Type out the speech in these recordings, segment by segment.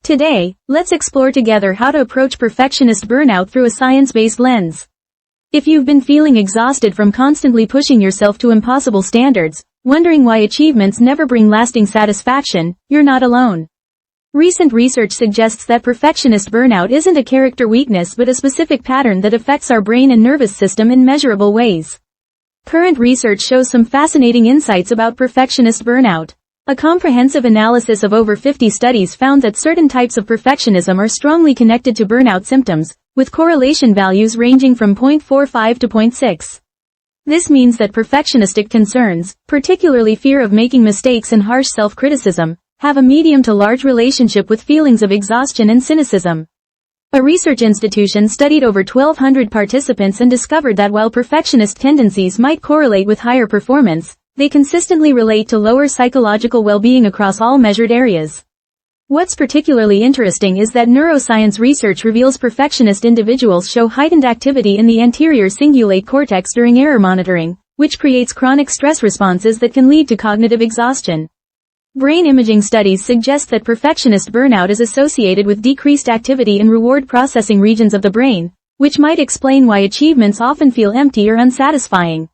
Today, let's explore together how to approach perfectionist burnout through a science-based lens. If you've been feeling exhausted from constantly pushing yourself to impossible standards, wondering why achievements never bring lasting satisfaction, you're not alone. Recent research suggests that perfectionist burnout isn't a character weakness but a specific pattern that affects our brain and nervous system in measurable ways. Current research shows some fascinating insights about perfectionist burnout. A comprehensive analysis of over 50 studies found that certain types of perfectionism are strongly connected to burnout symptoms, with correlation values ranging from 0.45 to 0.6. This means that perfectionistic concerns, particularly fear of making mistakes and harsh self-criticism, have a medium to large relationship with feelings of exhaustion and cynicism. A research institution studied over 1,200 participants and discovered that while perfectionist tendencies might correlate with higher performance, they consistently relate to lower psychological well-being across all measured areas. What's particularly interesting is that neuroscience research reveals perfectionist individuals show heightened activity in the anterior cingulate cortex during error monitoring, which creates chronic stress responses that can lead to cognitive exhaustion. Brain imaging studies suggest that perfectionist burnout is associated with decreased activity in reward processing regions of the brain, which might explain why achievements often feel empty or unsatisfying.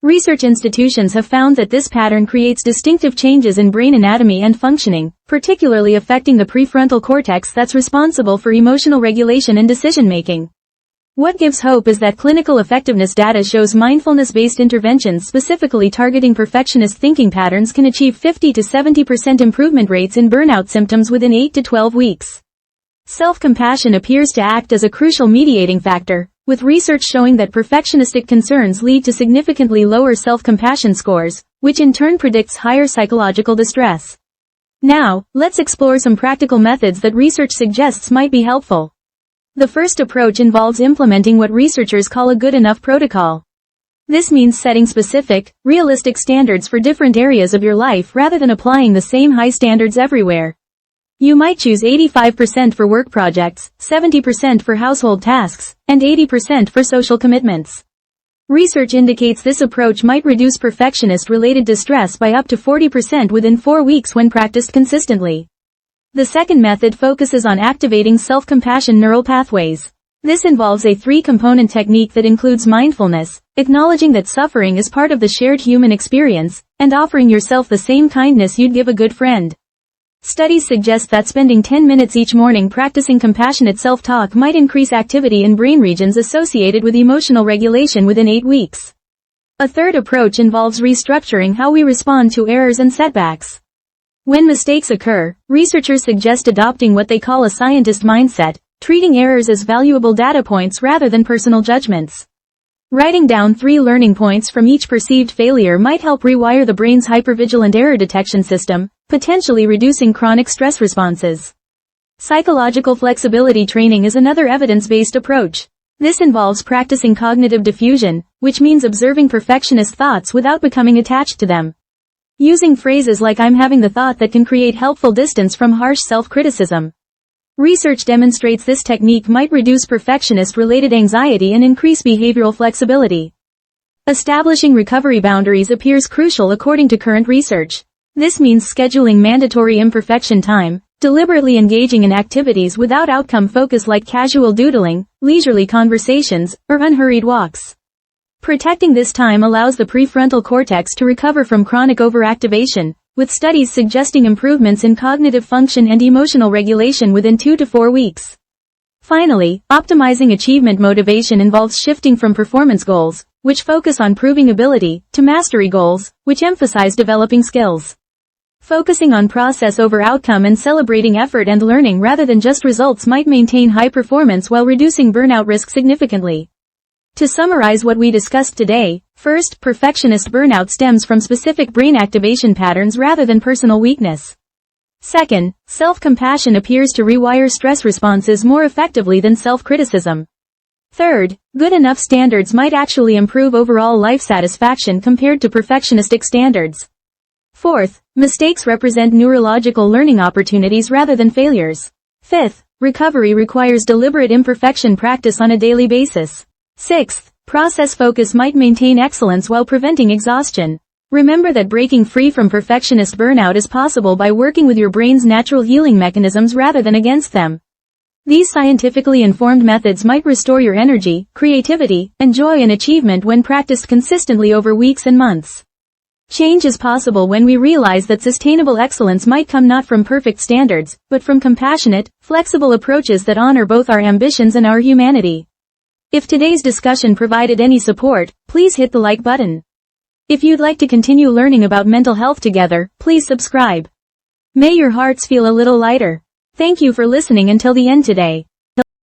Research institutions have found that this pattern creates distinctive changes in brain anatomy and functioning, particularly affecting the prefrontal cortex that's responsible for emotional regulation and decision-making. What gives hope is that clinical effectiveness data shows mindfulness-based interventions specifically targeting perfectionist thinking patterns can achieve 50 to 70% improvement rates in burnout symptoms within 8 to 12 weeks. Self-compassion appears to act as a crucial mediating factor, with research showing that perfectionistic concerns lead to significantly lower self-compassion scores, which in turn predicts higher psychological distress. Now, let's explore some practical methods that research suggests might be helpful. The first approach involves implementing what researchers call a good enough protocol. This means setting specific, realistic standards for different areas of your life rather than applying the same high standards everywhere. You might choose 85% for work projects, 70% for household tasks, and 80% for social commitments. Research indicates this approach might reduce perfectionist-related distress by up to 40% within 4 weeks when practiced consistently. The second method focuses on activating self-compassion neural pathways. This involves a 3-component technique that includes mindfulness, acknowledging that suffering is part of the shared human experience, and offering yourself the same kindness you'd give a good friend. Studies suggest that spending 10 minutes each morning practicing compassionate self-talk might increase activity in brain regions associated with emotional regulation within 8 weeks. A third approach involves restructuring how we respond to errors and setbacks. When mistakes occur, researchers suggest adopting what they call a scientist mindset, treating errors as valuable data points rather than personal judgments. Writing down 3 learning points from each perceived failure might help rewire the brain's hypervigilant error detection system, potentially reducing chronic stress responses. Psychological flexibility training is another evidence-based approach. This involves practicing cognitive diffusion, which means observing perfectionist thoughts without becoming attached to them. Using phrases like "I'm having the thought" that can create helpful distance from harsh self-criticism. Research demonstrates this technique might reduce perfectionist-related anxiety and increase behavioral flexibility. Establishing recovery boundaries appears crucial according to current research. This means scheduling mandatory imperfection time, deliberately engaging in activities without outcome focus like casual doodling, leisurely conversations, or unhurried walks. Protecting this time allows the prefrontal cortex to recover from chronic overactivation, with studies suggesting improvements in cognitive function and emotional regulation within 2 to 4 weeks. Finally, optimizing achievement motivation involves shifting from performance goals, which focus on proving ability, to mastery goals, which emphasize developing skills. Focusing on process over outcome and celebrating effort and learning rather than just results might maintain high performance while reducing burnout risk significantly. To summarize what we discussed today, first, perfectionist burnout stems from specific brain activation patterns rather than personal weakness. Second, self-compassion appears to rewire stress responses more effectively than self-criticism. Third, good enough standards might actually improve overall life satisfaction compared to perfectionistic standards. Fourth, mistakes represent neurological learning opportunities rather than failures. Fifth, recovery requires deliberate imperfection practice on a daily basis. Sixth, process focus might maintain excellence while preventing exhaustion. Remember that breaking free from perfectionist burnout is possible by working with your brain's natural healing mechanisms rather than against them. These scientifically informed methods might restore your energy, creativity, and joy in achievement when practiced consistently over weeks and months. Change is possible when we realize that sustainable excellence might come not from perfect standards, but from compassionate, flexible approaches that honor both our ambitions and our humanity. If today's discussion provided any support, please hit the like button. If you'd like to continue learning about mental health together, please subscribe. May your hearts feel a little lighter. Thank you for listening until the end today.